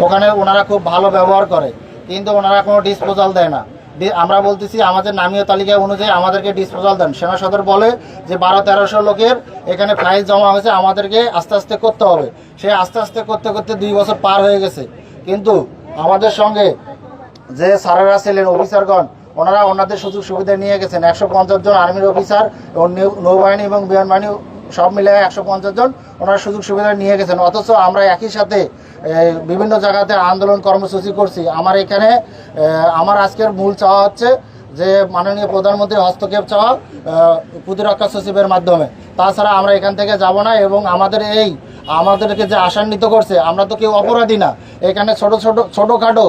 ওখানে ওনারা খুব ভালো ব্যবহার করে, কিন্তু ওনারা কোনো ডিসপোজাল দেয় না। আমরা বলতেছি আমাদের নামীয় তালিকা অনুযায়ী আমাদেরকে ডিসপোজাল দেন। সেনা সদর বলে যে 1200-1300 লোকের এখানে ফাইল জমা হয়েছে, আমাদেরকে আস্তে আস্তে করতে হবে। সে আস্তে আস্তে করতে করতে 2 বছর পার হয়ে গেছে, কিন্তু আমাদের সঙ্গে যে স্যারেরা ছিলেন অফিসারগণ ওনারা ওনাদের সুযোগ সুবিধা নিয়ে গেছেন। 150 জন আর্মির অফিসার ও নৌবাহিনী এবং বিমানবাহিনী সব মিলে 150 জন ওনারা সুযোগ সুবিধা নিয়ে গেছেন। অথচ আমরা একই সাথে বিভিন্ন জায়গাতে আন্দোলন কর্মসূচি করছি। আমার আজকের মূল চাওয়া হচ্ছে যে মাননীয় প্রধানমন্ত্রীর হস্তক্ষেপ চাওয়া প্রতিরক্ষা সচিবের মাধ্যমে। তাছাড়া আমরা এখান থেকে যাব না। এবং আমাদেরকে যে আশান্বিত করছে, আমরা তো কেউ অপরাধী না। এখানে ছোটোখাটো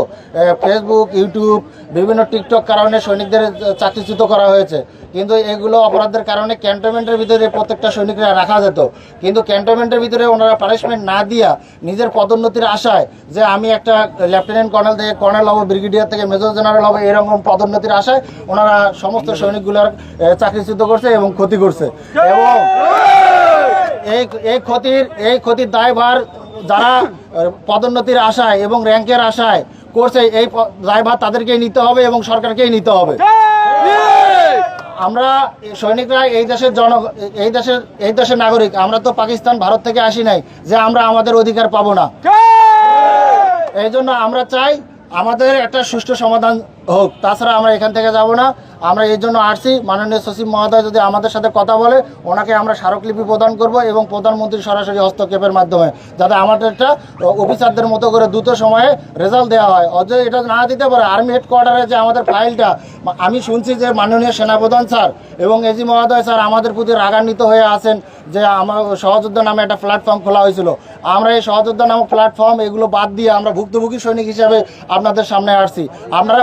ফেসবুক, ইউটিউব, বিভিন্ন টিকটক কারণে সৈনিকদের চাকরিচ্যুত করা হয়েছে, কিন্তু এগুলো অপরাধের কারণে ক্যান্টনমেন্টের ভিতরে প্রত্যেকটা সৈনিকরা রাখা যেত। কিন্তু ক্যান্টনমেন্টের ভিতরে ওনারা পানিশমেন্ট না দিয়া নিজের পদোন্নতির আশায় যে আমি একটা লেফটেন্যান্ট কর্নেল থেকে কর্নেল হবো, ব্রিগেডিয়ার থেকে মেজর জেনারেল হবো, এরকম পদোন্নতির আশায় ওনারা সমস্ত সৈনিকগুলোর চাকরিচ্যুত করছে এবং ক্ষতি করছে। এবং এই ক্ষতির দায়ভার যারা পদোন্নতির আশায় এবং র্যাঙ্কের আশায় করছে, এই দায়ভার তাদেরকেই নিতে হবে এবং সরকারকেই নিতে হবে। আমরা সৈনিকরা এই দেশের নাগরিক। আমরা তো পাকিস্তান, ভারত থেকে আসি নাই যে আমরা আমাদের অধিকার পাবো না। এই জন্য আমরা চাই আমাদের একটা সুষ্ঠু সমাধান হোক, তাছাড়া আমরা এখান থেকে যাব না। আমরা এই জন্য আসছি, মাননীয় সচিব মহোদয় যদি আমাদের সাথে কথা বলে ওনাকে আমরা স্মারকলিপি প্রদান করব এবং প্রধানমন্ত্রীর সরাসরি হস্তক্ষেপের মাধ্যমে যাতে আমাদেরটা অফিসারদের মতো করে দ্রুত সময়ে রেজাল্ট দেওয়া হয়। অথচ এটা না দিতে পারে আর্মি হেডকোয়ার্টারে যে আমাদের ফাইলটা, আমি শুনছি যে মাননীয় সেনাপ্রধান স্যার এবং এজি মহোদয় স্যার আমাদের প্রতি রাগান্বিত হয়ে আছেন যে আমার সহযোদ্ধা নামে একটা প্ল্যাটফর্ম খোলা হয়েছিল। আমরা এই সহযোদ্ধা নামক প্ল্যাটফর্ম এগুলো বাদ দিয়ে আমরা ভুক্তভোগী সৈনিক হিসাবে আপনাদের সামনে আসছি। আপনারা